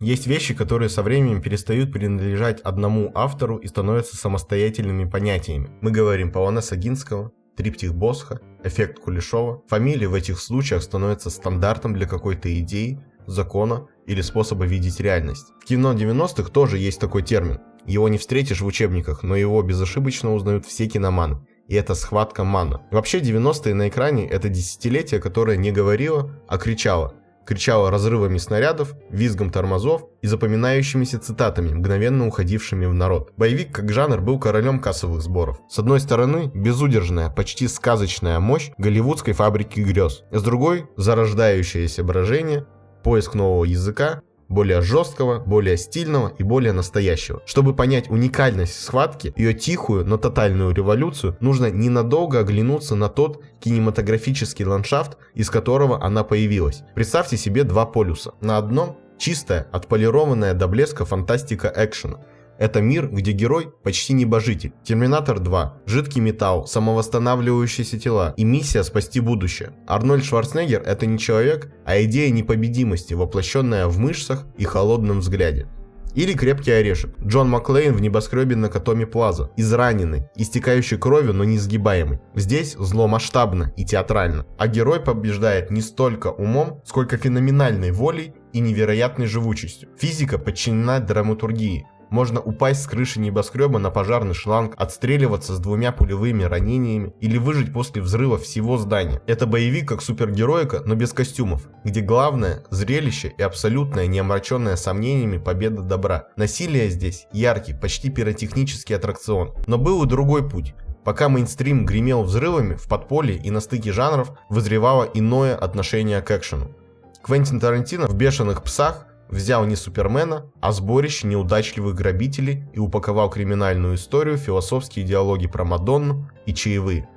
Есть вещи, которые со временем перестают принадлежать одному автору и становятся самостоятельными понятиями. Мы говорим полонез Огинского, триптих Босха, эффект Кулешова. Фамилии в этих случаях становятся стандартом для какой-то идеи, закона или способа видеть реальность. В кино 90-х тоже есть такой термин. Его не встретишь в учебниках, но его безошибочно узнают все киноманы. И это схватка мана. Вообще 90-е на экране это десятилетие, которое не говорило, а кричало. Кричало разрывами снарядов, визгом тормозов и запоминающимися цитатами, мгновенно уходившими в народ. Боевик как жанр был королем кассовых сборов. С одной стороны, безудержная, почти сказочная мощь голливудской фабрики грез. С другой, зарождающееся брожение, поиск нового языка, более жесткого, более стильного и более настоящего. Чтобы понять уникальность схватки, ее тихую, но тотальную революцию, нужно ненадолго оглянуться на тот кинематографический ландшафт, из которого она появилась. Представьте себе два полюса. На одном чистая, отполированная до блеска фантастика экшена. Это мир, где герой почти небожитель. Терминатор 2, жидкий металл, самовосстанавливающиеся тела и миссия спасти будущее. Арнольд Шварценеггер — это не человек, а идея непобедимости, воплощенная в мышцах и холодном взгляде. Или крепкий орешек. Джон Маклейн в небоскребе на Накатоми Плаза. Израненный, истекающий кровью, но несгибаемый. Здесь зло масштабно и театрально. А герой побеждает не столько умом, сколько феноменальной волей и невероятной живучестью. Физика подчинена драматургии. Можно упасть с крыши небоскреба на пожарный шланг, отстреливаться с 2 пулевыми ранениями или выжить после взрыва всего здания. Это боевик как супергероика, но без костюмов, где главное – зрелище и абсолютная, не омраченная сомнениями победа добра. Насилие здесь яркий, почти пиротехнический аттракцион. Но был и другой путь. Пока мейнстрим гремел взрывами, в подполье и на стыке жанров вызревало иное отношение к экшену. Квентин Тарантино в «Бешеных псах» взял не Супермена, а сборище неудачливых грабителей и упаковал криминальную историю в философские диалоги про Мадонну и чаевые.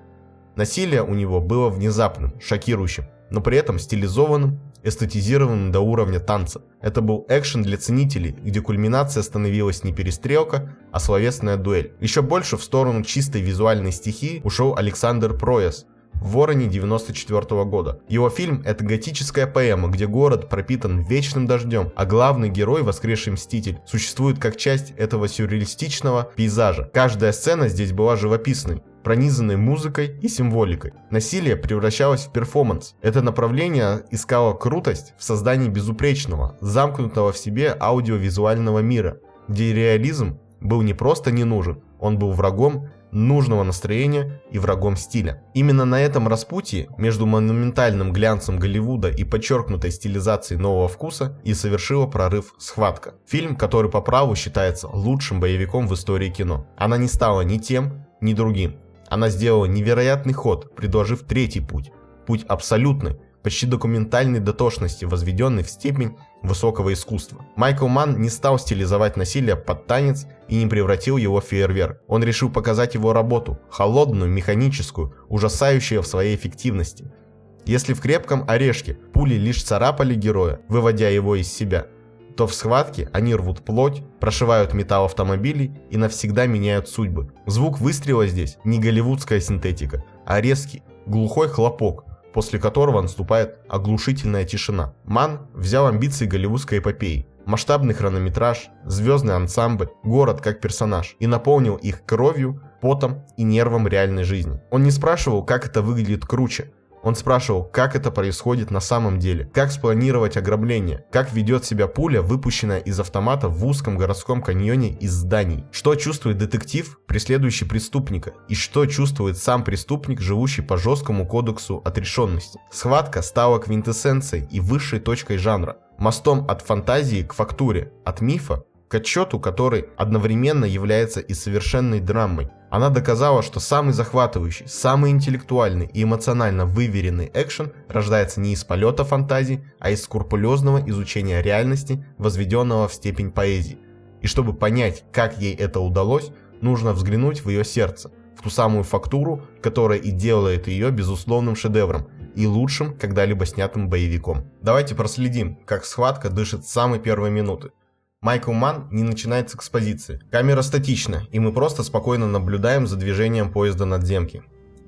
Насилие у него было внезапным, шокирующим, но при этом стилизованным, эстетизированным до уровня танца. Это был экшен для ценителей, где кульминация становилась не перестрелка, а словесная дуэль. Еще больше в сторону чистой визуальной стихии ушел Александр Прояс в «Вороне» 1994 года. Его фильм — это готическая поэма, где город пропитан вечным дождем, а главный герой, воскресший мститель, существует как часть этого сюрреалистичного пейзажа. Каждая сцена здесь была живописной, пронизанной музыкой и символикой. Насилие превращалось в перформанс. Это направление искало крутость в создании безупречного, замкнутого в себе аудиовизуального мира, где реализм был не просто не нужен, он был врагом нужного настроения и врагом стиля. Именно на этом распутье между монументальным глянцем Голливуда и подчеркнутой стилизацией нового вкуса и совершила прорыв «Схватка». Фильм, который по праву считается лучшим боевиком в истории кино. Она не стала ни тем, ни другим. Она сделала невероятный ход, предложив третий путь. Путь абсолютной, почти документальной дотошности, возведенной в степень высокого искусства. Майкл Манн не стал стилизовать насилие под танец и не превратил его в фейерверк. Он решил показать его работу, холодную, механическую, ужасающую в своей эффективности. Если в «Крепком орешке» пули лишь царапали героя, выводя его из себя, то в «Схватке» они рвут плоть, прошивают металл автомобилей и навсегда меняют судьбы. Звук выстрела здесь не голливудская синтетика, а резкий, глухой хлопок, после которого наступает оглушительная тишина. Манн взял амбиции голливудской эпопеи, масштабный хронометраж, звездный ансамбль, город как персонаж и наполнил их кровью, потом и нервом реальной жизни. Он не спрашивал, как это выглядит круче. Он спрашивал, как это происходит на самом деле, как спланировать ограбление, как ведет себя пуля, выпущенная из автомата в узком городском каньоне из зданий, что чувствует детектив, преследующий преступника, и что чувствует сам преступник, живущий по жесткому кодексу отрешенности. «Схватка» стала квинтэссенцией и высшей точкой жанра, мостом от фантазии к фактуре, от мифа к отчету, который одновременно является и совершенной драмой. Она доказала, что самый захватывающий, самый интеллектуальный и эмоционально выверенный экшен рождается не из полета фантазий, а из скрупулезного изучения реальности, возведенного в степень поэзии. И чтобы понять, как ей это удалось, нужно взглянуть в ее сердце, в ту самую фактуру, которая и делает ее безусловным шедевром и лучшим когда-либо снятым боевиком. Давайте проследим, как «Схватка» дышит с самой первой минуты. Майкл Манн не начинает с экспозиции. Камера статична, и мы просто спокойно наблюдаем за движением поезда надземки.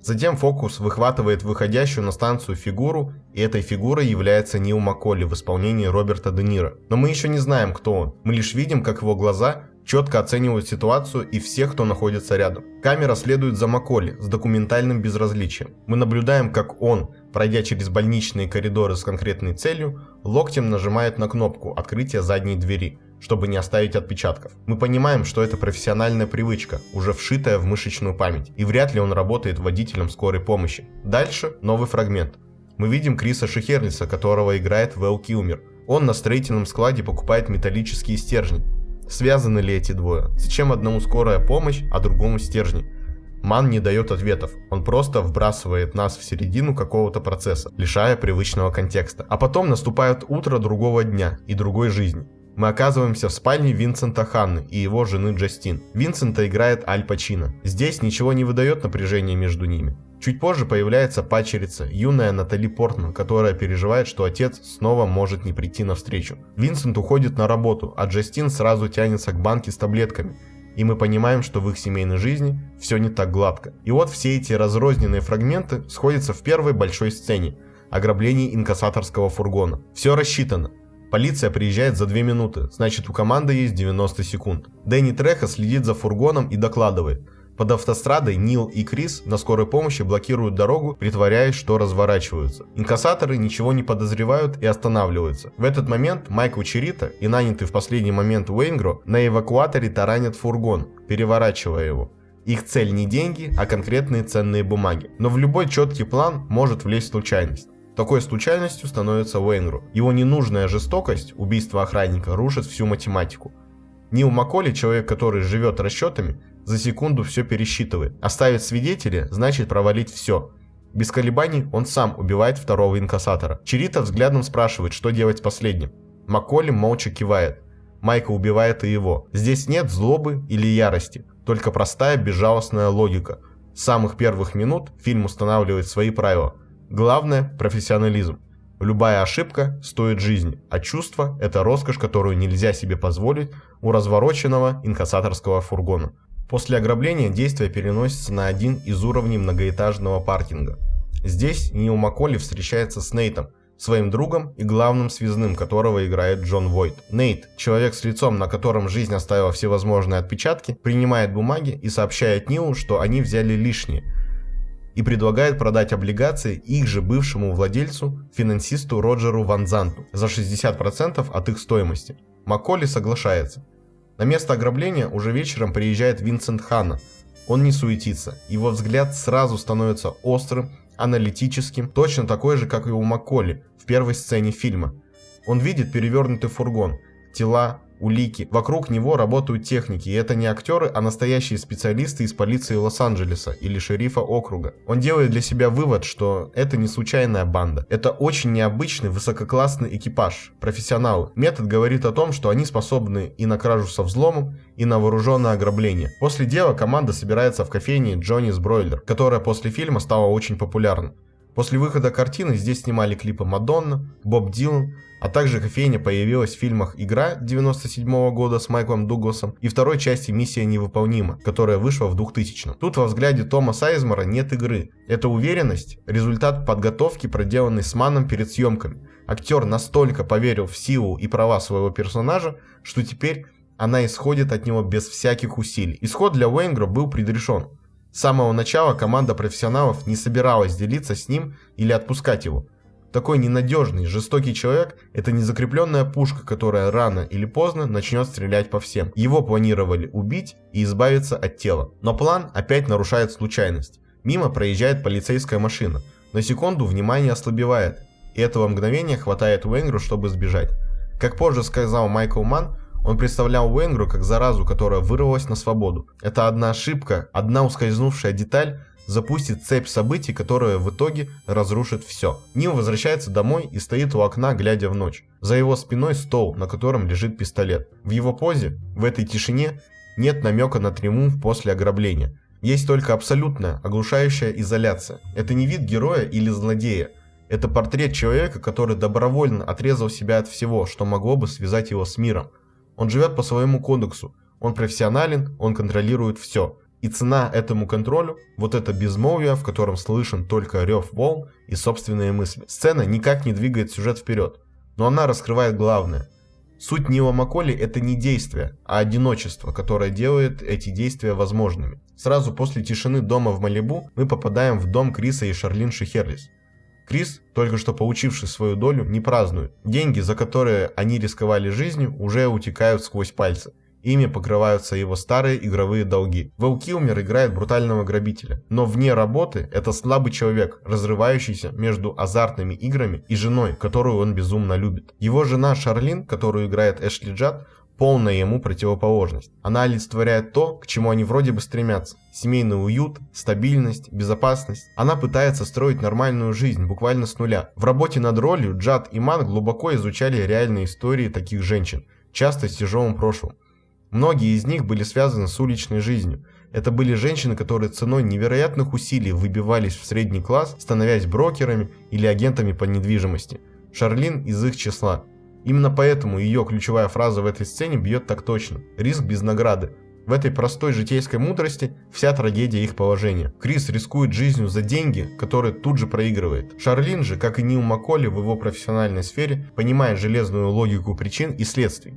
Затем фокус выхватывает выходящую на станцию фигуру, и этой фигурой является Нил Макколли в исполнении Роберта Де Ниро. Но мы еще не знаем, кто он. Мы лишь видим, как его глаза четко оценивают ситуацию и всех, кто находится рядом. Камера следует за Макколли с документальным безразличием. Мы наблюдаем, как он, пройдя через больничные коридоры с конкретной целью, локтем нажимает на кнопку открытия задней двери, чтобы не оставить отпечатков. Мы понимаем, что это профессиональная привычка, уже вшитая в мышечную память, и вряд ли он работает водителем скорой помощи. Дальше новый фрагмент. Мы видим Криса Шихерлиса, которого играет Вэл Килмер. Он на строительном складе покупает металлические стержни. Связаны ли эти двое? Зачем одному скорая помощь, а другому стержни? Манн не дает ответов, он просто вбрасывает нас в середину какого-то процесса, лишая привычного контекста. А потом наступает утро другого дня и другой жизни. Мы оказываемся в спальне Винсента Ханны и его жены Джастин. Винсента играет Аль Пачино. Здесь ничего не выдает напряжения между ними. Чуть позже появляется падчерица, юная Натали Портман, которая переживает, что отец снова может не прийти навстречу. Винсент уходит на работу, а Джастин сразу тянется к банке с таблетками. И мы понимаем, что в их семейной жизни все не так гладко. И вот все эти разрозненные фрагменты сходятся в первой большой сцене – ограблении инкассаторского фургона. Все рассчитано. Полиция приезжает за 2 минуты, значит у команды есть 90 секунд. Дэнни Трехо следит за фургоном и докладывает. Под автострадой Нил и Крис на скорой помощи блокируют дорогу, притворяясь, что разворачиваются. Инкассаторы ничего не подозревают и останавливаются. В этот момент Майкл Чирита и нанятый в последний момент Уэйнгро на эвакуаторе таранят фургон, переворачивая его. Их цель не деньги, а конкретные ценные бумаги. Но в любой четкий план может влезть случайность. Такой случайностью становится Уэйнгро. Его ненужная жестокость, убийство охранника, рушит всю математику. Нил Макколли, человек, который живет расчетами, за секунду все пересчитывает. Оставить свидетеля значит провалить все. Без колебаний он сам убивает второго инкассатора. Чирита взглядом спрашивает, что делать с последним. Макколли молча кивает. Майка убивает и его. Здесь нет злобы или ярости, только простая безжалостная логика. С самых первых минут фильм устанавливает свои правила. Главное – профессионализм. Любая ошибка стоит жизни, а чувство – это роскошь, которую нельзя себе позволить у развороченного инкассаторского фургона. После ограбления действие переносится на один из уровней многоэтажного паркинга. Здесь Нил Макколли встречается с Нейтом, своим другом и главным связным, которого играет Джон Войт. Нейт, человек с лицом, на котором жизнь оставила всевозможные отпечатки, принимает бумаги и сообщает Нилу, что они взяли лишнее, и предлагает продать облигации их же бывшему владельцу, финансисту Роджеру Ван Занту, за 60% от их стоимости. Макколли соглашается. На место ограбления уже вечером приезжает Винсент Ханна. Он не суетится, его взгляд сразу становится острым, аналитическим, точно такой же, как и у Макколли в первой сцене фильма. Он видит перевернутый фургон, тела, улики. Вокруг него работают техники, и это не актеры, а настоящие специалисты из полиции Лос-Анджелеса или шерифа округа. Он делает для себя вывод, что это не случайная банда. Это очень необычный, высококлассный экипаж, профессионалы. Метод говорит о том, что они способны и на кражу со взломом, и на вооруженное ограбление. После дела команда собирается в кофейне Джоннис Бройлер, которая после фильма стала очень популярна. После выхода картины здесь снимали клипы Мадонна, Боб Дилан, а также кофейня появилась в фильмах «Игра» 1997 года с Майклом Дугласом и второй части «Миссия невыполнима», которая вышла в 2000-м. Тут во взгляде Тома Сайзмара нет игры. Это уверенность – результат подготовки, проделанной с Манном перед съемками. Актер настолько поверил в силу и права своего персонажа, что теперь она исходит от него без всяких усилий. Исход для Уэйнгро был предрешен. С самого начала команда профессионалов не собиралась делиться с ним или отпускать его. Такой ненадежный, жестокий человек – это незакрепленная пушка, которая рано или поздно начнет стрелять по всем. Его планировали убить и избавиться от тела. Но план опять нарушает случайность. Мимо проезжает полицейская машина. На секунду внимание ослабевает, и этого мгновения хватает Уэйнгру, чтобы сбежать. Как позже сказал Майкл Манн, он представлял Уэйнгру как заразу, которая вырвалась на свободу. Это одна ошибка, одна ускользнувшая деталь запустит цепь событий, которая в итоге разрушит все. Нил возвращается домой и стоит у окна, глядя в ночь. За его спиной стол, на котором лежит пистолет. В его позе, в этой тишине, нет намека на триумф после ограбления. Есть только абсолютная, оглушающая изоляция. Это не вид героя или злодея. Это портрет человека, который добровольно отрезал себя от всего, что могло бы связать его с миром. Он живет по своему кодексу. Он профессионален, он контролирует все. И цена этому контролю – вот это безмолвие, в котором слышен только рев волн и собственные мысли. Сцена никак не двигает сюжет вперед, но она раскрывает главное. Суть Нила Макколи – это не действие, а одиночество, которое делает эти действия возможными. Сразу после тишины дома в Малибу мы попадаем в дом Криса и Шарлин Шихерлис. Крис, только что получивший свою долю, не празднует. Деньги, за которые они рисковали жизнью, уже утекают сквозь пальцы. Ими покрываются его старые игровые долги. Вэл Килмер играет брутального грабителя, но вне работы это слабый человек, разрывающийся между азартными играми и женой, которую он безумно любит. Его жена Шарлин, которую играет Эшли Джад, полная ему противоположность. Она олицетворяет то, к чему они вроде бы стремятся. Семейный уют, стабильность, безопасность. Она пытается строить нормальную жизнь, буквально с нуля. В работе над ролью Джад и Ман глубоко изучали реальные истории таких женщин, часто с тяжелым прошлым. Многие из них были связаны с уличной жизнью. Это были женщины, которые ценой невероятных усилий выбивались в средний класс, становясь брокерами или агентами по недвижимости. Шарлин из их числа. Именно поэтому ее ключевая фраза в этой сцене бьет так точно. Риск без награды. В этой простой житейской мудрости вся трагедия их положения. Крис рискует жизнью за деньги, которые тут же проигрывает. Шарлин же, как и Нил Макколи в его профессиональной сфере, понимает железную логику причин и следствий.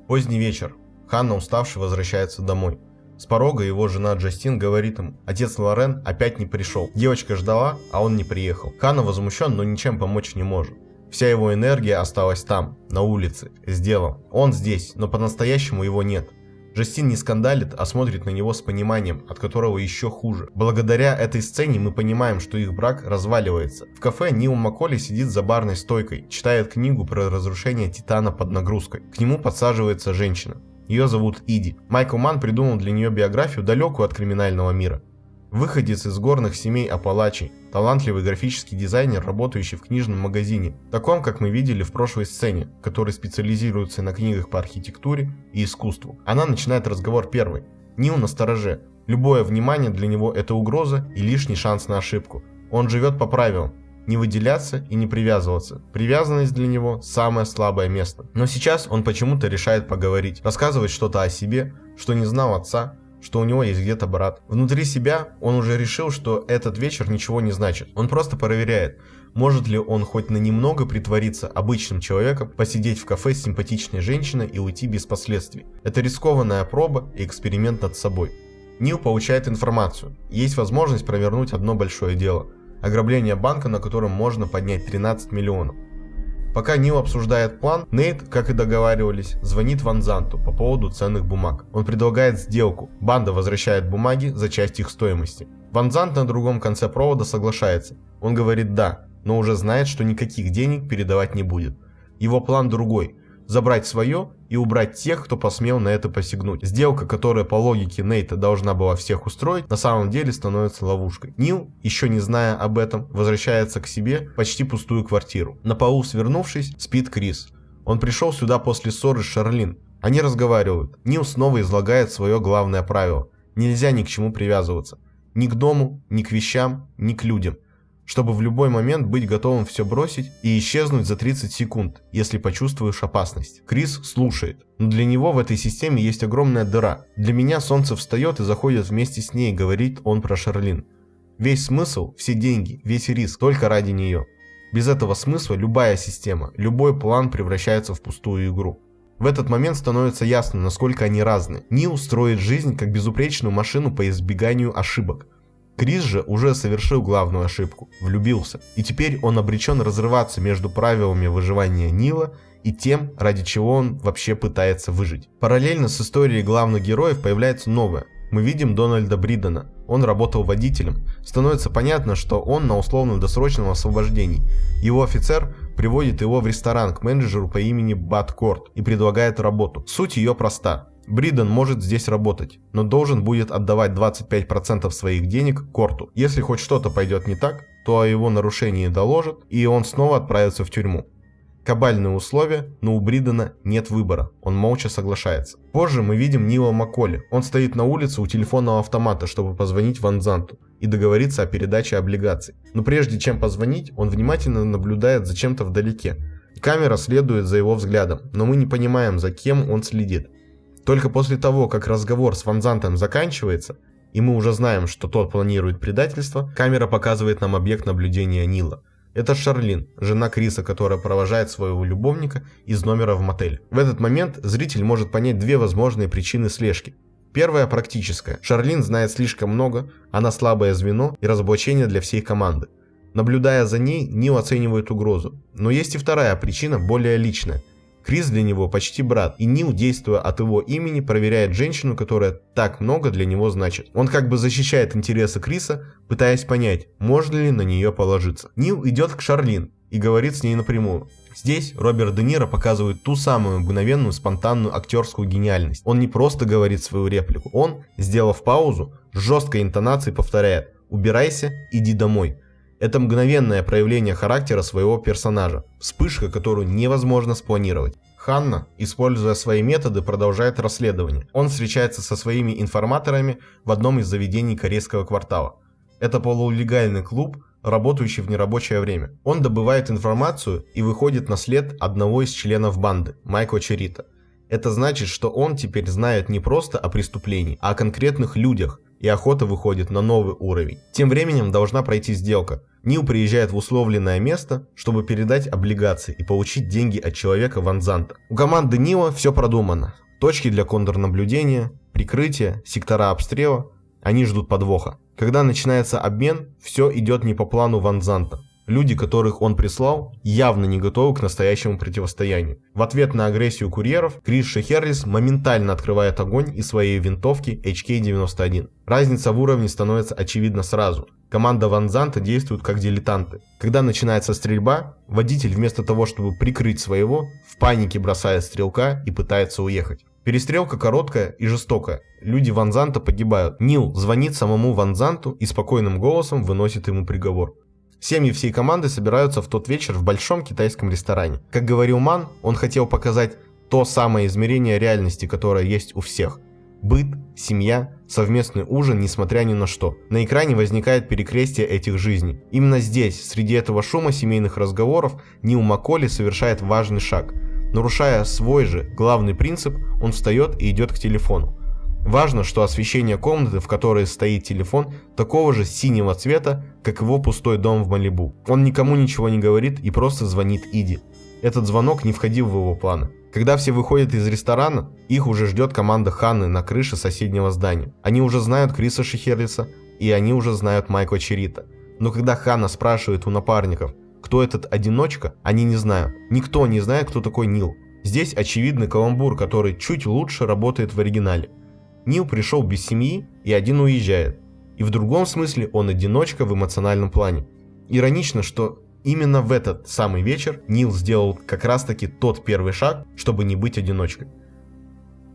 Поздний вечер. Ханна, уставший, возвращается домой. С порога его жена Джастин говорит ему: отец Лорен опять не пришел. Девочка ждала, а он не приехал. Ханна возмущен, но ничем помочь не может. Вся его энергия осталась там, на улице, с делом. Он здесь, но по-настоящему его нет. Джастин не скандалит, а смотрит на него с пониманием, от которого еще хуже. Благодаря этой сцене мы понимаем, что их брак разваливается. В кафе Нил Макколи сидит за барной стойкой, читает книгу про разрушение Титана под нагрузкой. К нему подсаживается женщина. Ее зовут Иди. Майкл Манн придумал для нее биографию, далекую от криминального мира. Выходец из горных семей Апалачей, талантливый графический дизайнер, работающий в книжном магазине, таком, как мы видели в прошлой сцене, который специализируется на книгах по архитектуре и искусству. Она начинает разговор первой. Нил настороже. Любое внимание для него – это угроза и лишний шанс на ошибку. Он живет по правилам. Не выделяться и не привязываться. Привязанность для него – самое слабое место. Но сейчас он почему-то решает поговорить, рассказывать что-то о себе, что не знал отца, что у него есть где-то брат. Внутри себя он уже решил, что этот вечер ничего не значит. Он просто проверяет, может ли он хоть на немного притвориться обычным человеком, посидеть в кафе с симпатичной женщиной и уйти без последствий. Это рискованная проба и эксперимент над собой. Нил получает информацию. Есть возможность провернуть одно большое дело. Ограбление банка, на котором можно поднять 13 миллионов. Пока Нил обсуждает план, Нейт, как и договаривались, звонит Ван Занту по поводу ценных бумаг. Он предлагает сделку. Банда возвращает бумаги за часть их стоимости. Ван Зант на другом конце провода соглашается. Он говорит «да», но уже знает, что никаких денег передавать не будет. Его план другой – забрать свое и убрать тех, кто посмел на это посягнуть. Сделка, которая по логике Нейта должна была всех устроить, на самом деле становится ловушкой. Нил, еще не зная об этом, возвращается к себе в почти пустую квартиру. На полу, свернувшись, спит Крис. Он пришел сюда после ссоры с Шарлин. Они разговаривают. Нил снова излагает свое главное правило. Нельзя ни к чему привязываться. Ни к дому, ни к вещам, ни к людям. Чтобы в любой момент быть готовым все бросить и исчезнуть за 30 секунд, если почувствуешь опасность. Крис слушает, но для него в этой системе есть огромная дыра. Для меня солнце встает и заходит вместе с ней, говорит он про Шарлин. Весь смысл, все деньги, весь риск только ради нее. Без этого смысла любая система, любой план превращается в пустую игру. В этот момент становится ясно, насколько они разные. Нил строит жизнь как безупречную машину по избеганию ошибок. Крис же уже совершил главную ошибку – влюбился. И теперь он обречен разрываться между правилами выживания Нила и тем, ради чего он вообще пытается выжить. Параллельно с историей главных героев появляется новое. Мы видим Дональда Бридена. Он работал водителем. Становится понятно, что он на условно-досрочном освобождении. Его офицер приводит его в ресторан к менеджеру по имени Бат Корт и предлагает работу. Суть ее проста. Бриден может здесь работать, но должен будет отдавать 25% своих денег Корту. Если хоть что-то пойдет не так, то о его нарушении доложат, и он снова отправится в тюрьму. Кабальные условия, но у Бридена нет выбора, он молча соглашается. Позже мы видим Нила Макколи. Он стоит на улице у телефонного автомата, чтобы позвонить Ван Занту и договориться о передаче облигаций. Но прежде чем позвонить, он внимательно наблюдает за чем-то вдалеке. Камера следует за его взглядом, но мы не понимаем, за кем он следит. Только после того, как разговор с Ван Зантом заканчивается, и мы уже знаем, что тот планирует предательство, камера показывает нам объект наблюдения Нила. Это Шарлин, жена Криса, которая провожает своего любовника из номера в мотель. В этот момент зритель может понять две возможные причины слежки. Первая практическая. Шарлин знает слишком много, она слабое звено и разоблачение для всей команды. Наблюдая за ней, Нил оценивает угрозу. Но есть и вторая причина, более личная. Крис для него почти брат, и Нил, действуя от его имени, проверяет женщину, которая так много для него значит. Он как бы защищает интересы Криса, пытаясь понять, можно ли на нее положиться. Нил идет к Шарлин и говорит с ней напрямую. Здесь Роберт Де Ниро показывает ту самую мгновенную, спонтанную актерскую гениальность. Он не просто говорит свою реплику, он, сделав паузу, с жесткой интонацией повторяет «Убирайся, иди домой». Это мгновенное проявление характера своего персонажа, вспышка, которую невозможно спланировать. Ханна, используя свои методы, продолжает расследование. Он встречается со своими информаторами в одном из заведений корейского квартала. Это полулегальный клуб, работающий в нерабочее время. Он добывает информацию и выходит на след одного из членов банды, Майкла Черрита. Это значит, что он теперь знает не просто о преступлении, а о конкретных людях, и охота выходит на новый уровень. Тем временем должна пройти сделка. Нил приезжает в условленное место, чтобы передать облигации и получить деньги от человека Ван Занта. У команды Нила все продумано. Точки для контрнаблюдения, прикрытие, сектора обстрела. Они ждут подвоха. Когда начинается обмен, все идет не по плану Ван Занта. Люди, которых он прислал, явно не готовы к настоящему противостоянию. В ответ на агрессию курьеров, Крис Шехерлис моментально открывает огонь из своей винтовки HK-91. Разница в уровне становится очевидна сразу. Команда Ван Занта действует как дилетанты. Когда начинается стрельба, водитель вместо того, чтобы прикрыть своего, в панике бросает стрелка и пытается уехать. Перестрелка короткая и жестокая. Люди Ван Занта погибают. Нил звонит самому Ван Занту и спокойным голосом выносит ему приговор. Семьи всей команды собираются в тот вечер в большом китайском ресторане. Как говорил Ман, он хотел показать то самое измерение реальности, которое есть у всех. Быт, семья, совместный ужин, несмотря ни на что. На экране возникает перекрестие этих жизней. Именно здесь, среди этого шума семейных разговоров, Нил Макколи совершает важный шаг. Нарушая свой же главный принцип, он встает и идет к телефону. Важно, что освещение комнаты, в которой стоит телефон, такого же синего цвета, как его пустой дом в Малибу. Он никому ничего не говорит и просто звонит Иди. Этот звонок не входил в его планы. Когда все выходят из ресторана, их уже ждет команда Ханны на крыше соседнего здания. Они уже знают Криса Шехерлиса и они уже знают Майкла Черрита. Но когда Ханна спрашивает у напарников, кто этот одиночка, они не знают. Никто не знает, кто такой Нил. Здесь очевидный каламбур, который чуть лучше работает в оригинале. Нил пришел без семьи и один уезжает. И в другом смысле он одиночка в эмоциональном плане. Иронично, что именно в этот самый вечер Нил сделал как раз таки тот первый шаг, чтобы не быть одиночкой.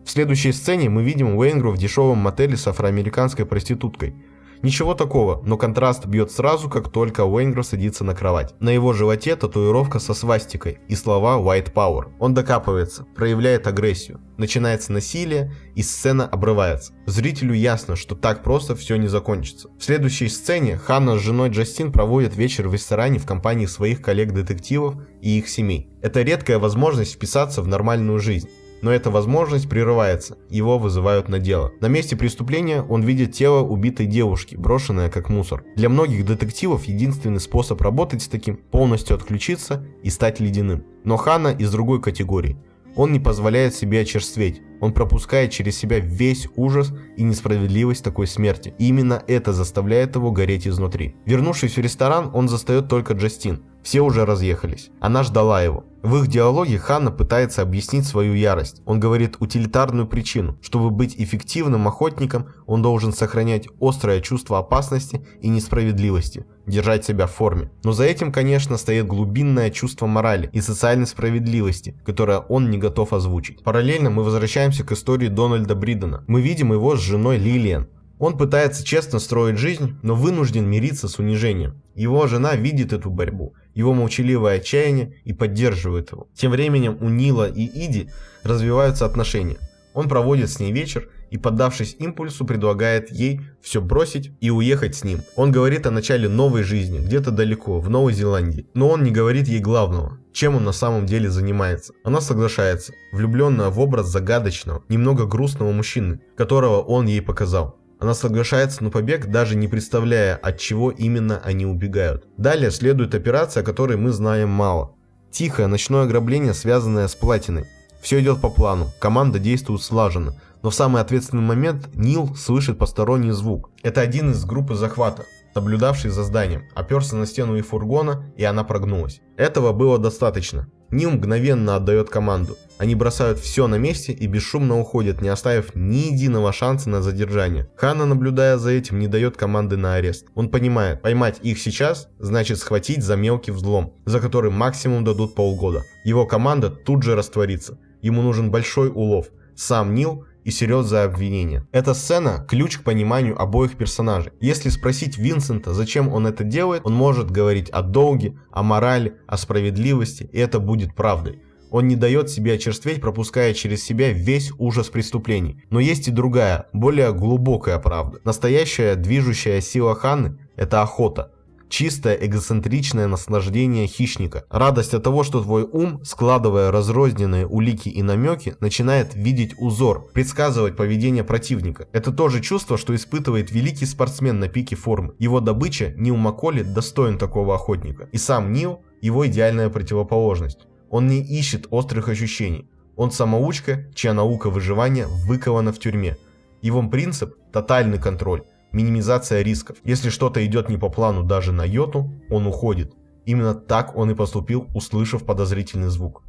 В следующей сцене мы видим Уэйнгру в дешевом мотеле с афроамериканской проституткой. Ничего такого, но контраст бьет сразу, как только Уэйнгро садится на кровать. На его животе татуировка со свастикой и слова «White Power». Он докапывается, проявляет агрессию. Начинается насилие, и сцена обрывается. Зрителю ясно, что так просто все не закончится. В следующей сцене Ханна с женой Джастин проводят вечер в ресторане в компании своих коллег-детективов и их семей. Это редкая возможность вписаться в нормальную жизнь. Но эта возможность прерывается, его вызывают на дело. На месте преступления он видит тело убитой девушки, брошенное как мусор. Для многих детективов единственный способ работать с таким – полностью отключиться и стать ледяным. Но Ханна из другой категории. Он не позволяет себе очерстветь, он пропускает через себя весь ужас и несправедливость такой смерти. И именно это заставляет его гореть изнутри. Вернувшись в ресторан, он застает только Джастин. Все уже разъехались. Она ждала его. В их диалоге Ханна пытается объяснить свою ярость. Он говорит утилитарную причину. Чтобы быть эффективным охотником, он должен сохранять острое чувство опасности и несправедливости, держать себя в форме. Но за этим, конечно, стоит глубинное чувство морали и социальной справедливости, которое он не готов озвучить. Параллельно мы возвращаемся к истории Дональда Бридена. Мы видим его с женой Лилиан. Он пытается честно строить жизнь, но вынужден мириться с унижением. Его жена видит эту борьбу, его молчаливое отчаяние и поддерживает его. Тем временем у Нила и Иди развиваются отношения. Он проводит с ней вечер и, поддавшись импульсу, предлагает ей все бросить и уехать с ним. Он говорит о начале новой жизни, где-то далеко, в Новой Зеландии. Но он не говорит ей главного, чем он на самом деле занимается. Она соглашается, влюбленная в образ загадочного, немного грустного мужчины, которого он ей показал. Она соглашается на побег, даже не представляя, от чего именно они убегают. Далее следует операция, о которой мы знаем мало. Тихое ночное ограбление, связанное с платиной. Все идет по плану, команда действует слаженно, но в самый ответственный момент Нил слышит посторонний звук. Это один из группы захвата, наблюдавший за зданием, оперся на стену их фургона, и она прогнулась. Этого было достаточно. Нил мгновенно отдает команду. Они бросают все на месте и бесшумно уходят, не оставив ни единого шанса на задержание. Ханна, наблюдая за этим, не дает команды на арест. Он понимает, поймать их сейчас значит схватить за мелкий взлом, за который максимум дадут полгода. Его команда тут же растворится. Ему нужен большой улов. Сам Нил и Серёз за обвинение. Эта сцена – ключ к пониманию обоих персонажей. Если спросить Винсента, зачем он это делает, он может говорить о долге, о морали, о справедливости, и это будет правдой. Он не дает себе очерстветь, пропуская через себя весь ужас преступлений. Но есть и другая, более глубокая правда. Настоящая движущая сила Ханны – это охота. Чистое эгоцентричное наслаждение хищника. Радость от того, что твой ум, складывая разрозненные улики и намеки, начинает видеть узор, предсказывать поведение противника. Это то же чувство, что испытывает великий спортсмен на пике формы. Его добыча, Нил Макколли, достоин такого охотника. И сам Нил – его идеальная противоположность. Он не ищет острых ощущений. Он самоучка, чья наука выживания выкована в тюрьме. Его принцип – тотальный контроль. Минимизация рисков. Если что-то идет не по плану даже на йоту, он уходит. Именно так он и поступил, услышав подозрительный звук.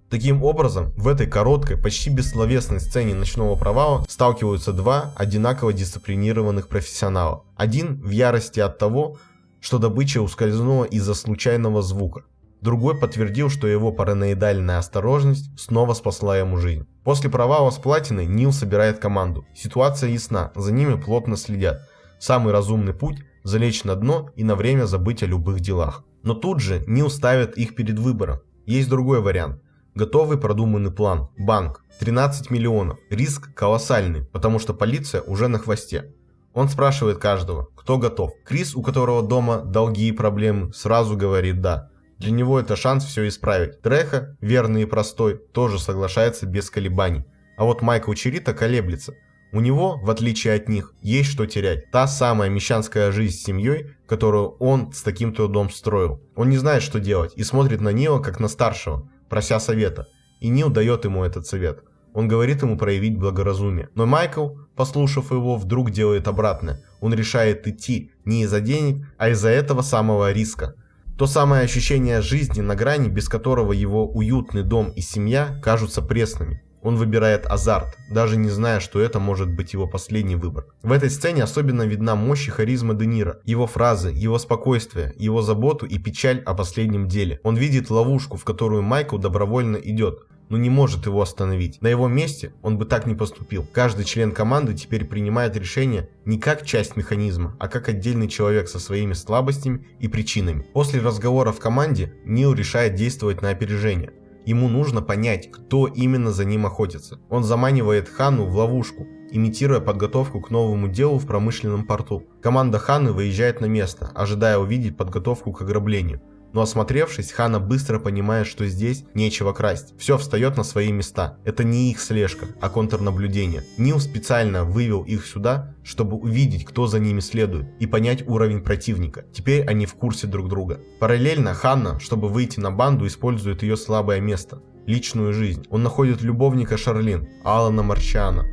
Таким образом, в этой короткой, почти бессловесной сцене ночного провала сталкиваются два одинаково дисциплинированных профессионала. Один в ярости от того, что добыча ускользнула из-за случайного звука. Другой подтвердил, что его параноидальная осторожность снова спасла ему жизнь. После провала с платиной Нил собирает команду. Ситуация ясна, за ними плотно следят. Самый разумный путь – залечь на дно и на время забыть о любых делах. Но тут же Нил ставит их перед выбором. Есть другой вариант. Готовый продуманный план. Банк. 13 миллионов. Риск колоссальный, потому что полиция уже на хвосте. Он спрашивает каждого, кто готов. Крис, у которого дома долги и проблемы, сразу говорит «да». Для него это шанс все исправить. Треха, верный и простой, тоже соглашается без колебаний. А вот Майкл Чирита колеблется. У него, в отличие от них, есть что терять. Та самая мещанская жизнь с семьей, которую он с таким трудом строил. Он не знает, что делать, и смотрит на Нила как на старшего, прося совета. И Нил дает ему этот совет. Он говорит ему проявить благоразумие. Но Майкл, послушав его, вдруг делает обратное. Он решает идти не из-за денег, а из-за этого самого риска. То самое ощущение жизни на грани, без которого его уютный дом и семья кажутся пресными. Он выбирает азарт, даже не зная, что это может быть его последний выбор. В этой сцене особенно видна мощь и харизма Де Ниро, его фразы, его спокойствие, его заботу и печаль о последнем деле. Он видит ловушку, в которую Майкл добровольно идет, но не может его остановить. На его месте он бы так не поступил. Каждый член команды теперь принимает решение не как часть механизма, а как отдельный человек со своими слабостями и причинами. После разговора в команде Нил решает действовать на опережение. Ему нужно понять, кто именно за ним охотится. Он заманивает Ханну в ловушку, имитируя подготовку к новому делу в промышленном порту. Команда Ханны выезжает на место, ожидая увидеть подготовку к ограблению. Но осмотревшись, Ханна быстро понимает, что здесь нечего красть. Все встает на свои места. Это не их слежка, а контрнаблюдение. Нил специально вывел их сюда, чтобы увидеть, кто за ними следует, и понять уровень противника. Теперь они в курсе друг друга. Параллельно Ханна, чтобы выйти на банду, использует ее слабое место – личную жизнь. Он находит любовника Шарлин, Алана Марчиана.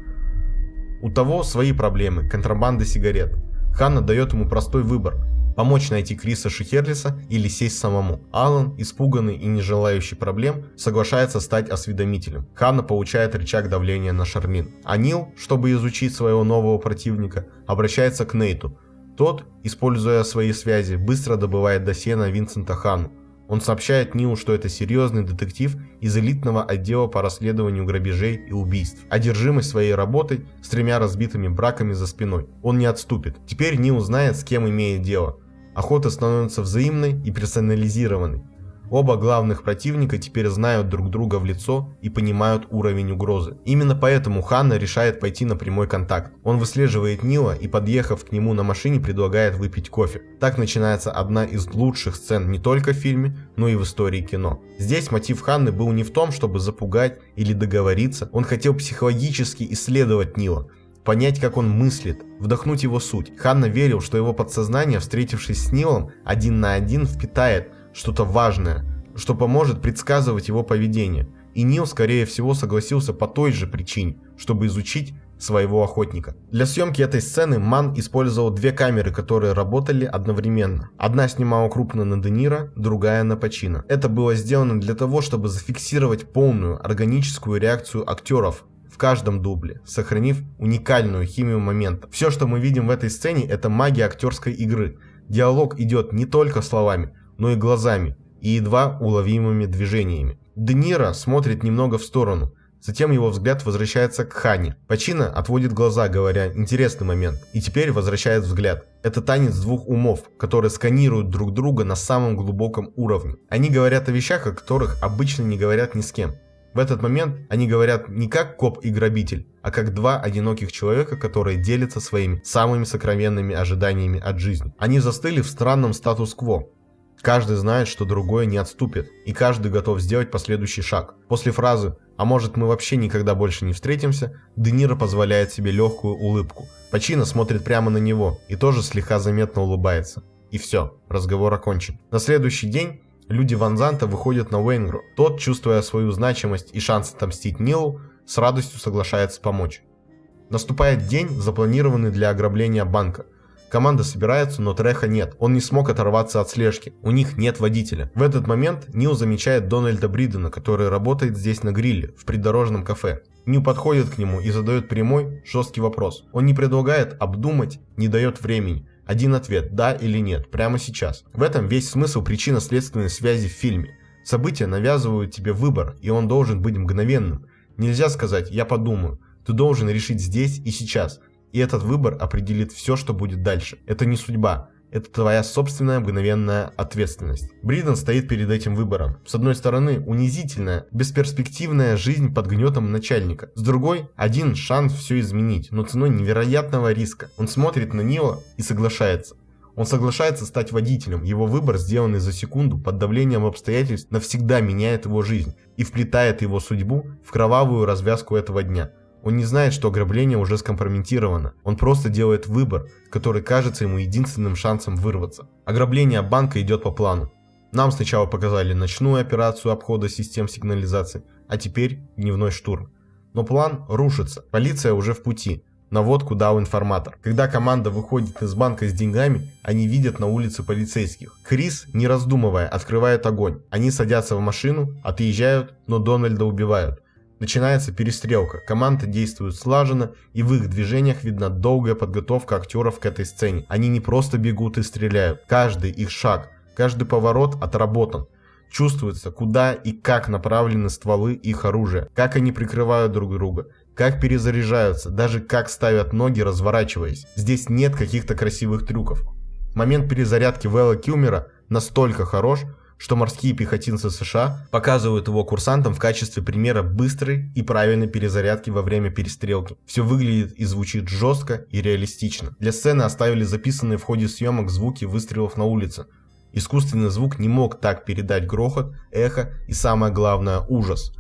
У того свои проблемы – контрабанда сигарет. Ханна дает ему простой выбор – помочь найти Криса Шихерлиса или сесть самому. Алан, испуганный и не желающий проблем, соглашается стать осведомителем. Ханна получает рычаг давления на Шарлин. А Нил, чтобы изучить своего нового противника, обращается к Нейту. Тот, используя свои связи, быстро добывает досье на Винсента Ханну. Он сообщает Нилу, что это серьезный детектив из элитного отдела по расследованию грабежей и убийств. Одержимый своей работой с 3 разбитыми браками за спиной. Он не отступит. Теперь Нил знает, с кем имеет дело. Охота становится взаимной и персонализированной. Оба главных противника теперь знают друг друга в лицо и понимают уровень угрозы. Именно поэтому Ханна решает пойти на прямой контакт. Он выслеживает Нила и, подъехав к нему на машине, предлагает выпить кофе. Так начинается одна из лучших сцен не только в фильме, но и в истории кино. Здесь мотив Ханны был не в том, чтобы запугать или договориться. Он хотел психологически исследовать Нила. понять, как он мыслит, вдохнуть его суть. Ханна верил, что его подсознание, встретившись с Нилом один на один, впитает что-то важное, что поможет предсказывать его поведение. И Нил, скорее всего, согласился по той же причине, чтобы изучить своего охотника. Для съемки этой сцены Манн использовал две камеры, которые работали одновременно. Одна снимала крупно на Де Ниро, другая на Пачино. Это было сделано для того, чтобы зафиксировать полную органическую реакцию актеров в каждом дубле, сохранив уникальную химию момента. Все, что мы видим в этой сцене, это магия актерской игры. Диалог идет не только словами, но и глазами, и едва уловимыми движениями. Де Ниро смотрит немного в сторону, затем его взгляд возвращается к Ханне. Пачино отводит глаза, говоря «интересный момент», и теперь возвращает взгляд. Это танец двух умов, которые сканируют друг друга на самом глубоком уровне. Они говорят о вещах, о которых обычно не говорят ни с кем. В этот момент они говорят не как коп и грабитель, а как два одиноких человека, которые делятся своими самыми сокровенными ожиданиями от жизни. Они застыли в странном статус-кво. Каждый знает, что другой не отступит, и каждый готов сделать последующий шаг. После фразы «а может мы вообще никогда больше не встретимся», Де Ниро позволяет себе легкую улыбку. Пачино смотрит прямо на него и тоже слегка заметно улыбается. И все, разговор окончен. На следующий день люди Ван Занта выходят на Уэйнгру. Тот, чувствуя свою значимость и шанс отомстить Нилу, с радостью соглашается помочь. Наступает день, запланированный для ограбления банка. Команда собирается, но Треха нет. Он не смог оторваться от слежки. У них нет водителя. В этот момент Нил замечает Дональда Бридена, который работает здесь на гриле, в придорожном кафе. Нил подходит к нему и задает прямой, жесткий вопрос. Он не предлагает обдумать, не дает времени. Один ответ – да или нет, прямо сейчас. В этом весь смысл причинно-следственной связи в фильме. События навязывают тебе выбор, и он должен быть мгновенным. Нельзя сказать «я подумаю». Ты должен решить здесь и сейчас. И этот выбор определит все, что будет дальше. Это не судьба. Это твоя собственная мгновенная ответственность. Бриден стоит перед этим выбором. С одной стороны, унизительная, бесперспективная жизнь под гнетом начальника. С другой, один шанс все изменить, но ценой невероятного риска. Он смотрит на Нила и соглашается. Он соглашается стать водителем. Его выбор, сделанный за секунду под давлением обстоятельств, навсегда меняет его жизнь и вплетает его судьбу в кровавую развязку этого дня. Он не знает, что ограбление уже скомпрометировано. Он просто делает выбор, который кажется ему единственным шансом вырваться. Ограбление банка идет по плану. Нам сначала показали ночную операцию обхода систем сигнализации, а теперь дневной штурм. Но план рушится. Полиция уже в пути. Наводку дал информатор. Когда команда выходит из банка с деньгами, они видят на улице полицейских. Крис, не раздумывая, открывает огонь. Они садятся в машину, отъезжают, но Дональда убивают. Начинается перестрелка, команда действует слаженно, и в их движениях видна долгая подготовка актеров к этой сцене. Они не просто бегут и стреляют, каждый их шаг, каждый поворот отработан. Чувствуется, куда и как направлены стволы их оружия, как они прикрывают друг друга, как перезаряжаются, даже как ставят ноги, разворачиваясь. Здесь нет каких-то красивых трюков. Момент перезарядки Вэлла Килмера настолько хорош, что морские пехотинцы США показывают его курсантам в качестве примера быстрой и правильной перезарядки во время перестрелки. Все выглядит и звучит жестко и реалистично. Для сцены оставили записанные в ходе съемок звуки выстрелов на улице. Искусственный звук не мог так передать грохот, эхо и, самое главное, ужас.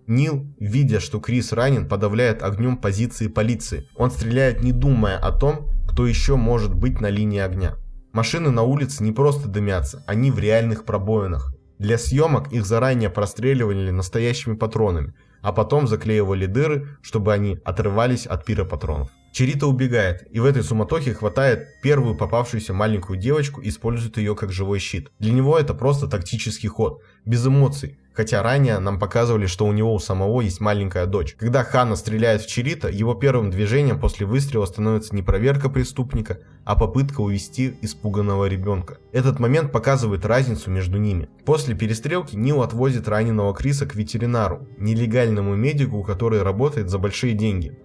Нил, видя, что Крис ранен, подавляет огнем позиции полиции. Он стреляет, не думая о том, кто еще может быть на линии огня. Машины на улице не просто дымятся, они в реальных пробоинах. Для съемок их заранее простреливали настоящими патронами, а потом заклеивали дыры, чтобы они отрывались от пиропатронов. Черита убегает, и в этой суматохе хватает первую попавшуюся маленькую девочку и использует ее как живой щит. Для него это просто тактический ход, без эмоций, хотя ранее нам показывали, что у него у самого есть маленькая дочь. Когда Ханна стреляет в Черита, его первым движением после выстрела становится не проверка преступника, а попытка увести испуганного ребенка. Этот момент показывает разницу между ними. После перестрелки Нил отвозит раненого Криса к ветеринару, нелегальному медику, который работает за большие деньги.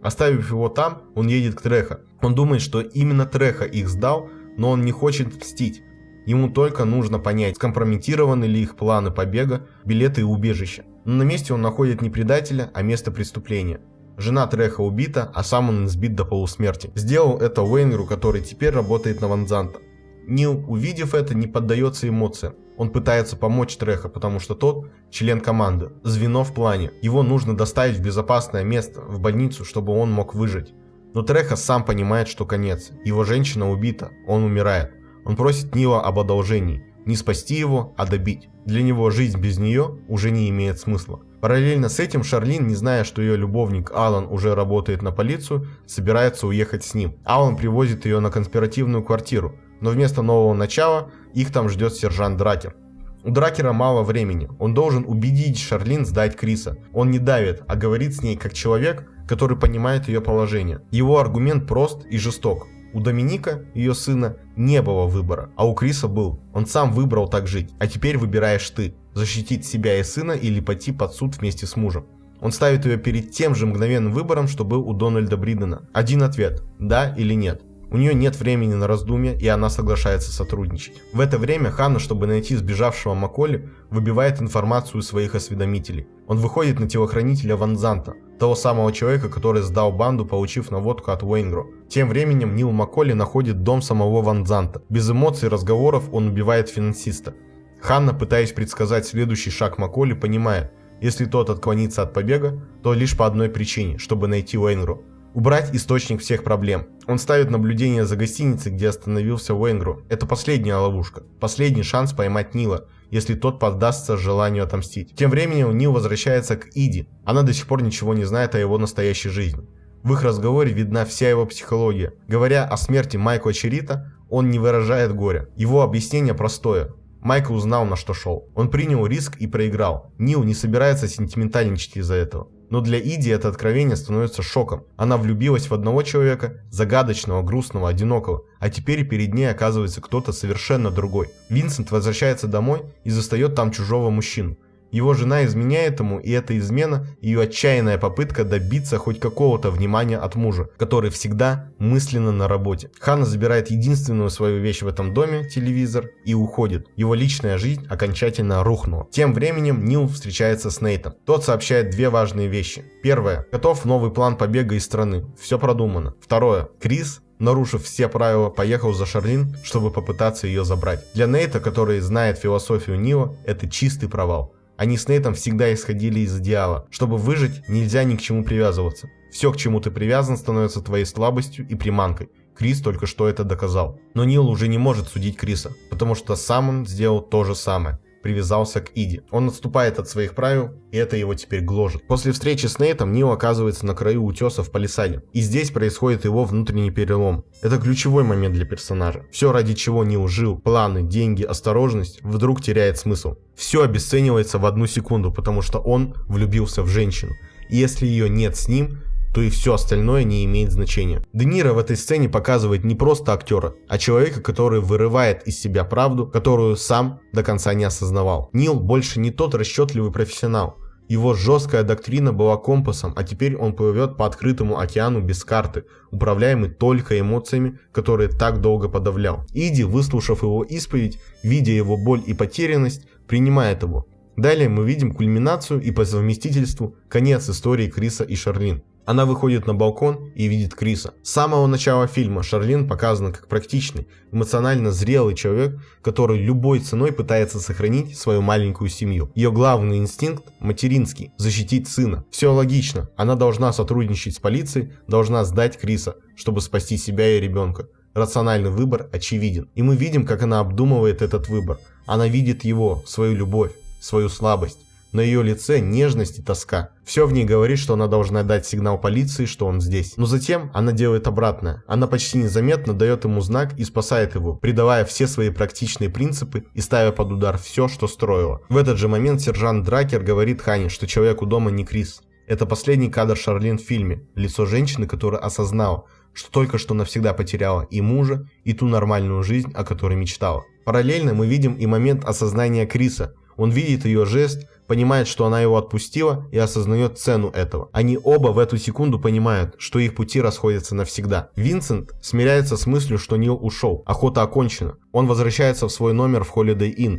Оставив его там, он едет к Треха. Он думает, что именно Треха их сдал, но он не хочет мстить. Ему только нужно понять, скомпрометированы ли их планы побега, билеты и убежища. Но на месте он находит не предателя, а место преступления. Жена Треха убита, а сам он избит до полусмерти. Сделал это Уэйнгру, который теперь работает на Ван Занта. Нил, увидев это, не поддается эмоциям. Он пытается помочь Треха, потому что тот член команды, звено в плане. Его нужно доставить в безопасное место, в больницу, чтобы он мог выжить. Но Треха сам понимает, что конец. Его женщина убита, он умирает. Он просит Нила об одолжении. Не спасти его, а добить. Для него жизнь без нее уже не имеет смысла. Параллельно с этим Шарлин, не зная, что ее любовник Алан уже работает на полицию, собирается уехать с ним. Алан привозит ее на конспиративную квартиру, но вместо нового начала их там ждет сержант Дракер. У Дракера мало времени, он должен убедить Шарлин сдать Криса. Он не давит, а говорит с ней как человек, который понимает ее положение. Его аргумент прост и жесток. У Доминика, ее сына, не было выбора, а у Криса был. Он сам выбрал так жить, а теперь выбираешь ты, защитить себя и сына или пойти под суд вместе с мужем. Он ставит ее перед тем же мгновенным выбором, что был у Дональда Бридена. Один ответ – да или нет. У нее нет времени на раздумья, и она соглашается сотрудничать. В это время Ханна, чтобы найти сбежавшего Макколи, выбивает информацию у своих осведомителей. Он выходит на телохранителя Ван Занта, того самого человека, который сдал банду, получив наводку от Уэйнгро. Тем временем Нил Макколи находит дом самого Ван Занта. Без эмоций и разговоров он убивает финансиста. Ханна, пытаясь предсказать следующий шаг Макколи, понимает, если тот отклонится от побега, то лишь по одной причине, чтобы найти Уэйнгро. Убрать источник всех проблем. Он ставит наблюдение за гостиницей, где остановился Уэйнгро. Это последняя ловушка, последний шанс поймать Нила, если тот поддастся желанию отомстить. Тем временем Нил возвращается к Иди. Она до сих пор ничего не знает о его настоящей жизни. В их разговоре видна вся его психология. Говоря о смерти Майкла Черрита, он не выражает горя. Его объяснение простое. Майкл узнал, на что шел. Он принял риск и проиграл. Нил не собирается сентиментальничать из-за этого. Но для Иди это откровение становится шоком. Она влюбилась в одного человека, загадочного, грустного, одинокого, а теперь перед ней оказывается кто-то совершенно другой. Винсент возвращается домой и застает там чужого мужчину. Его жена изменяет ему, и эта измена – ее отчаянная попытка добиться хоть какого-то внимания от мужа, который всегда мысленно на работе. Ханна забирает единственную свою вещь в этом доме – телевизор, и уходит. Его личная жизнь окончательно рухнула. Тем временем Нил встречается с Нейтом. Тот сообщает две важные вещи. Первое – готов новый план побега из страны. Все продумано. Второе – Крис, нарушив все правила, поехал за Шарлин, чтобы попытаться ее забрать. Для Нейта, который знает философию Нила, это чистый провал. Они с Нейтом всегда исходили из идеала. Чтобы выжить, нельзя ни к чему привязываться. Все, к чему ты привязан, становится твоей слабостью и приманкой. Крис только что это доказал. Но Нил уже не может судить Криса, потому что сам он сделал то же самое. Привязался к Иди. Он отступает от своих правил, и это его теперь гложет. После встречи с Нейтом Нил оказывается на краю утеса в палисаде. И здесь происходит его внутренний перелом. Это ключевой момент для персонажа. Все, ради чего Нил жил, планы, деньги, осторожность, вдруг теряет смысл. Все обесценивается в одну секунду, потому что он влюбился в женщину. И если ее нет с ним, то и все остальное не имеет значения. Де Ниро в этой сцене показывает не просто актера, а человека, который вырывает из себя правду, которую сам до конца не осознавал. Нил больше не тот расчетливый профессионал. Его жесткая доктрина была компасом, а теперь он плывет по открытому океану без карты, управляемый только эмоциями, которые так долго подавлял. Иди, выслушав его исповедь, видя его боль и потерянность, принимает его. Далее мы видим кульминацию и по совместительству конец истории Криса и Шарлин. Она выходит на балкон и видит Криса. С самого начала фильма Шарлин показана как практичный, эмоционально зрелый человек, который любой ценой пытается сохранить свою маленькую семью. Ее главный инстинкт – материнский – защитить сына. Все логично, она должна сотрудничать с полицией, должна сдать Криса, чтобы спасти себя и ребенка. Рациональный выбор очевиден. И мы видим, как она обдумывает этот выбор. Она видит его, свою любовь, свою слабость. На ее лице нежность и тоска. Все в ней говорит, что она должна дать сигнал полиции, что он здесь. Но затем она делает обратное. Она почти незаметно дает ему знак и спасает его, придавая все свои практичные принципы и ставя под удар все, что строила. В этот же момент сержант Дракер говорит Ханне, что человек у дома не Крис. Это последний кадр Шарлин в фильме. Лицо женщины, которая осознала, что только что навсегда потеряла и мужа, и ту нормальную жизнь, о которой мечтала. Параллельно мы видим и момент осознания Криса. Он видит ее жест, понимает, что она его отпустила, и осознает цену этого. Они оба в эту секунду понимают, что их пути расходятся навсегда. Винсент смиряется с мыслью, что Нил ушел, охота окончена. Он возвращается в свой номер в Holiday Inn,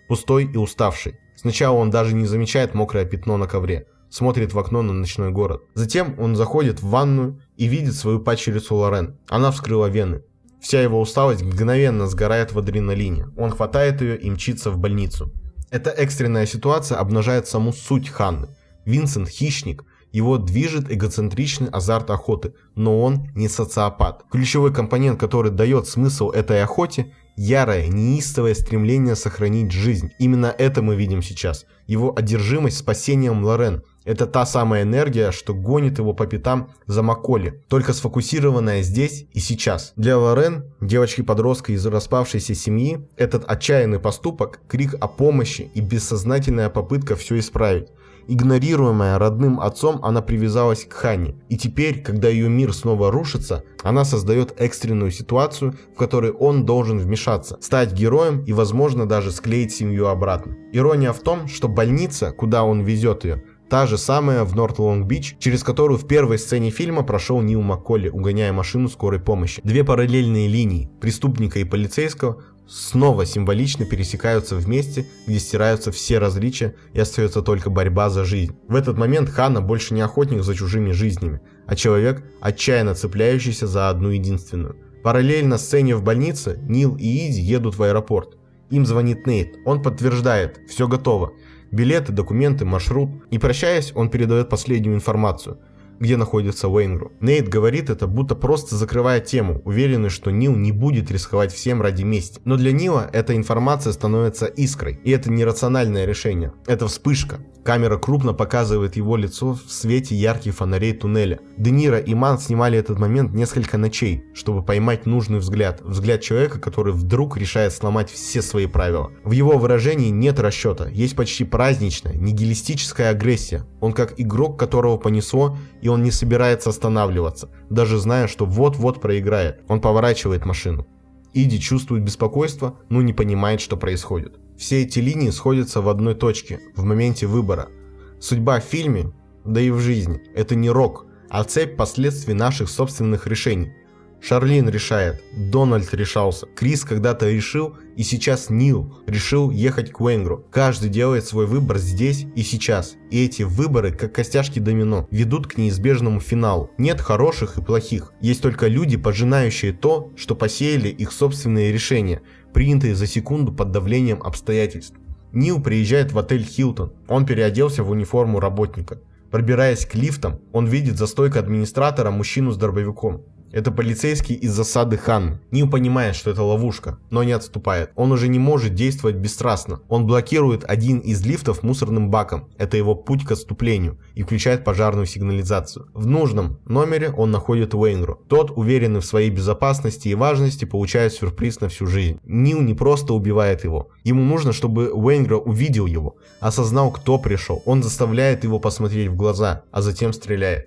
пустой и уставший. Сначала он даже не замечает мокрое пятно на ковре, смотрит в окно на ночной город. Затем он заходит в ванную и видит свою падчерицу Лорен. Она вскрыла вены. Вся его усталость мгновенно сгорает в адреналине. Он хватает ее и мчится в больницу. Эта экстренная ситуация обнажает саму суть Ханны. Винсент – хищник. Его движет эгоцентричный азарт охоты, но он не социопат. Ключевой компонент, который дает смысл этой охоте – ярое, неистовое стремление сохранить жизнь. Именно это мы видим сейчас. Его одержимость спасением Лорен. Это та самая энергия, что гонит его по пятам за Макколи, только сфокусированная здесь и сейчас. Для Лорен, девочки-подростка из распавшейся семьи, этот отчаянный поступок – крик о помощи и бессознательная попытка все исправить. Игнорируемая родным отцом, она привязалась к Ханне. И теперь, когда ее мир снова рушится, она создает экстренную ситуацию, в которой он должен вмешаться, стать героем и, возможно, даже склеить семью обратно. Ирония в том, что больница, куда он везет ее, та же самая в Норт-Лонг-Бич, через которую в первой сцене фильма прошел Нил Макколи, угоняя машину скорой помощи. Две параллельные линии, преступника и полицейского, снова символично пересекаются вместе, где стираются все различия и остается только борьба за жизнь. В этот момент Ханна больше не охотник за чужими жизнями, а человек, отчаянно цепляющийся за одну единственную. Параллельно сцене в больнице Нил и Иди едут в аэропорт. Им звонит Нейт, он подтверждает, все готово. Билеты, документы, маршрут. И прощаясь, он передает последнюю информацию, где находится Уэйнгру. Нейт говорит это, будто просто закрывая тему, уверенный, что Нил не будет рисковать всем ради мести. Но для Нила эта информация становится искрой, и это не рациональное решение, это вспышка. Камера крупно показывает его лицо в свете ярких фонарей туннеля. Де Ниро и Манн снимали этот момент несколько ночей, чтобы поймать нужный взгляд. Взгляд человека, который вдруг решает сломать все свои правила. В его выражении нет расчета, есть почти праздничная, нигилистическая агрессия. Он как игрок, которого понесло, и он не собирается останавливаться, даже зная, что вот-вот проиграет. Он поворачивает машину. Иди чувствует беспокойство, но не понимает, что происходит. Все эти линии сходятся в одной точке, в моменте выбора. Судьба в фильме, да и в жизни, это не рок, а цепь последствий наших собственных решений. Шарлин решает, Дональд решался, Крис когда-то решил, и сейчас Нил решил ехать к Уэйнгру. Каждый делает свой выбор здесь и сейчас, и эти выборы, как костяшки домино, ведут к неизбежному финалу. Нет хороших и плохих, есть только люди, пожинающие то, что посеяли их собственные решения, принятые за секунду под давлением обстоятельств. Нил приезжает в отель Хилтон, он переоделся в униформу работника. Пробираясь к лифтам, он видит за стойкой администратора мужчину с дробовиком. Это полицейский из засады Ханны. Нил понимает, что это ловушка, но не отступает. Он уже не может действовать бесстрастно. Он блокирует один из лифтов мусорным баком. Это его путь к отступлению. И включает пожарную сигнализацию. В нужном номере он находит Уэйнгру. Тот, уверенный в своей безопасности и важности, получает сюрприз на всю жизнь. Нил не просто убивает его. Ему нужно, чтобы Уэйнгру увидел его, осознал, кто пришел. Он заставляет его посмотреть в глаза, а затем стреляет.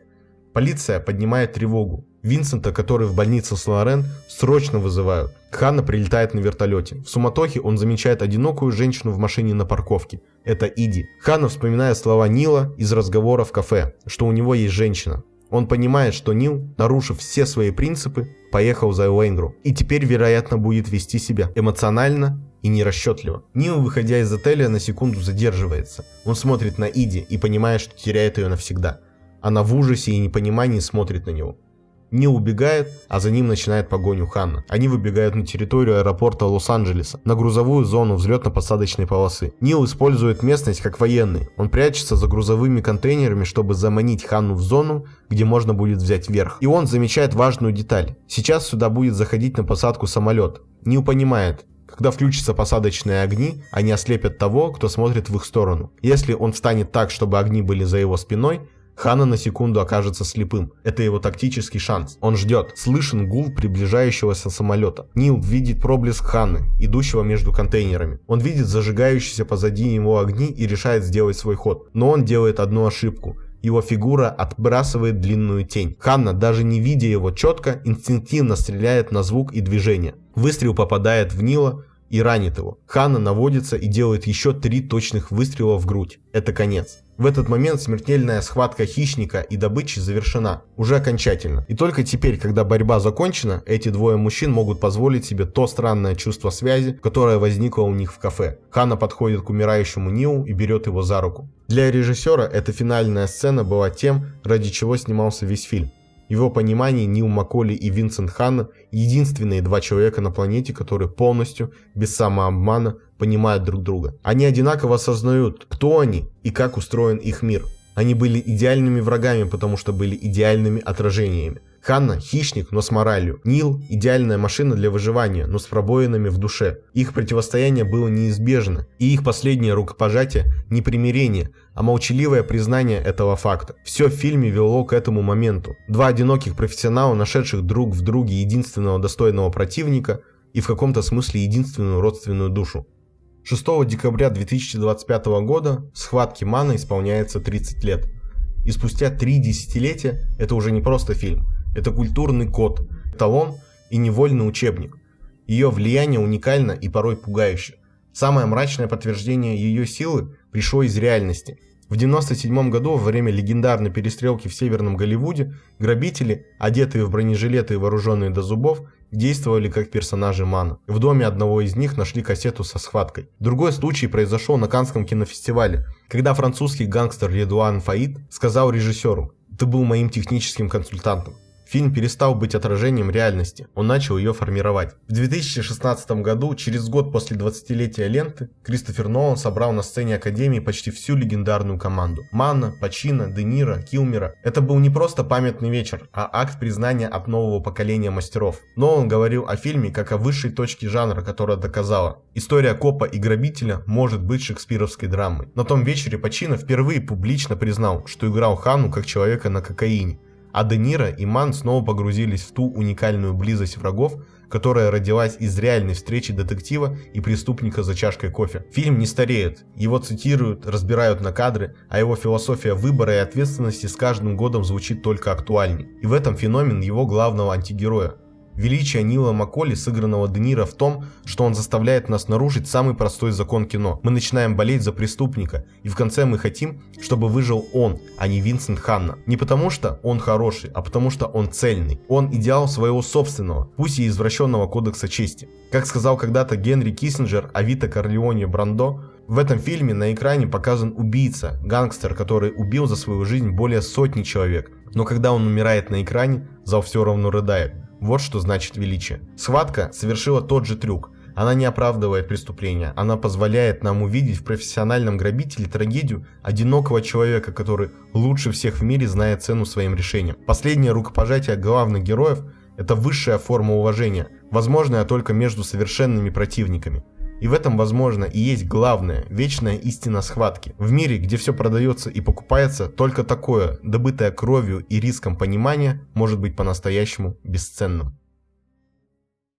Полиция поднимает тревогу. Винсента, который в больнице с Лорен, срочно вызывают. Ханна прилетает на вертолете. В суматохе он замечает одинокую женщину в машине на парковке. Это Иди. Ханна вспоминает слова Нила из разговора в кафе, что у него есть женщина. Он понимает, что Нил, нарушив все свои принципы, поехал за Уэйнгру. И теперь, вероятно, будет вести себя эмоционально и нерасчетливо. Нил, выходя из отеля, на секунду задерживается. Он смотрит на Иди и понимает, что теряет ее навсегда. Она в ужасе и непонимании смотрит на него. Нил убегает, а за ним начинает погоню Ханна. Они выбегают на территорию аэропорта Лос-Анджелеса, на грузовую зону взлетно-посадочной полосы. Нил использует местность как военный. Он прячется за грузовыми контейнерами, чтобы заманить Ханну в зону, где можно будет взять верх. И он замечает важную деталь. Сейчас сюда будет заходить на посадку самолет. Нил понимает, когда включатся посадочные огни, они ослепят того, кто смотрит в их сторону. Если он встанет так, чтобы огни были за его спиной, Ханна на секунду окажется слепым. Это его тактический шанс. Он ждет. Слышен гул приближающегося самолета. Нил видит проблеск Ханны, идущего между контейнерами. Он видит зажигающиеся позади него огни и решает сделать свой ход. Но он делает одну ошибку. Его фигура отбрасывает длинную тень. Ханна, даже не видя его четко, инстинктивно стреляет на звук и движение. Выстрел попадает в Нила и ранит его. Ханна наводится и делает еще 3 точных выстрела в грудь. Это конец. В этот момент смертельная схватка хищника и добычи завершена, уже окончательно. И только теперь, когда борьба закончена, эти двое мужчин могут позволить себе то странное чувство связи, которое возникло у них в кафе. Ханна подходит к умирающему Нилу и берет его за руку. Для режиссера эта финальная сцена была тем, ради чего снимался весь фильм. В его понимании Нил Макколи и Винсент Ханна – единственные 2 человека на планете, которые полностью, без самообмана, понимают друг друга. Они одинаково осознают, кто они и как устроен их мир. Они были идеальными врагами, потому что были идеальными отражениями. Ханна – хищник, но с моралью. Нил – идеальная машина для выживания, но с пробоинами в душе. Их противостояние было неизбежно, и их последнее рукопожатие – не примирение, а молчаливое признание этого факта. Все в фильме вело к этому моменту. Два одиноких профессионала, нашедших друг в друге единственного достойного противника и в каком-то смысле единственную родственную душу. 6 декабря 2025 года схватке Мана исполняется 30 лет. И спустя 3 десятилетия это уже не просто фильм. Это культурный код, эталон и невольный учебник. Ее влияние уникально и порой пугающе. Самое мрачное подтверждение ее силы пришло из реальности. В 1997 году, во время легендарной перестрелки в Северном Голливуде, грабители, одетые в бронежилеты и вооруженные до зубов, действовали как персонажи Мана. В доме одного из них нашли кассету со схваткой. Другой случай произошел на Каннском кинофестивале, когда французский гангстер Редуан Фаид сказал режиссеру: «Ты был моим техническим консультантом». Фильм перестал быть отражением реальности, он начал ее формировать. В 2016 году, через год после 20-летия ленты, Кристофер Нолан собрал на сцене Академии почти всю легендарную команду. Манна, Пачино, Де Ниро, Килмера. Это был не просто памятный вечер, а акт признания от нового поколения мастеров. Нолан говорил о фильме как о высшей точке жанра, которая доказала: история копа и грабителя может быть шекспировской драмой. На том вечере Пачино впервые публично признал, что играл Ханну как человека на кокаине. А Де Ниро и Ман снова погрузились в ту уникальную близость врагов, которая родилась из реальной встречи детектива и преступника за чашкой кофе. Фильм не стареет, его цитируют, разбирают на кадры, а его философия выбора и ответственности с каждым годом звучит только актуальней. И в этом феномен его главного антигероя. Величие Нила Макколи, сыгранного Де Ниро, в том, что он заставляет нас нарушить самый простой закон кино. Мы начинаем болеть за преступника, и в конце мы хотим, чтобы выжил он, а не Винсент Ханна. Не потому что он хороший, а потому что он цельный. Он идеал своего собственного, пусть и извращенного кодекса чести. Как сказал когда-то Генри Киссинджер о Вито Корлеоне Брандо, в этом фильме на экране показан убийца, гангстер, который убил за свою жизнь более сотни человек. Но когда он умирает на экране, зал все равно рыдает. Вот что значит величие. Схватка совершила тот же трюк. Она не оправдывает преступления, она позволяет нам увидеть в профессиональном грабителе трагедию одинокого человека, который лучше всех в мире знает цену своим решениям. Последнее рукопожатие главных героев – это высшая форма уважения, возможная только между совершенными противниками. И в этом, возможно, и есть главная, вечная истина схватки. В мире, где все продается и покупается, только такое, добытое кровью и риском понимание, может быть по-настоящему бесценным.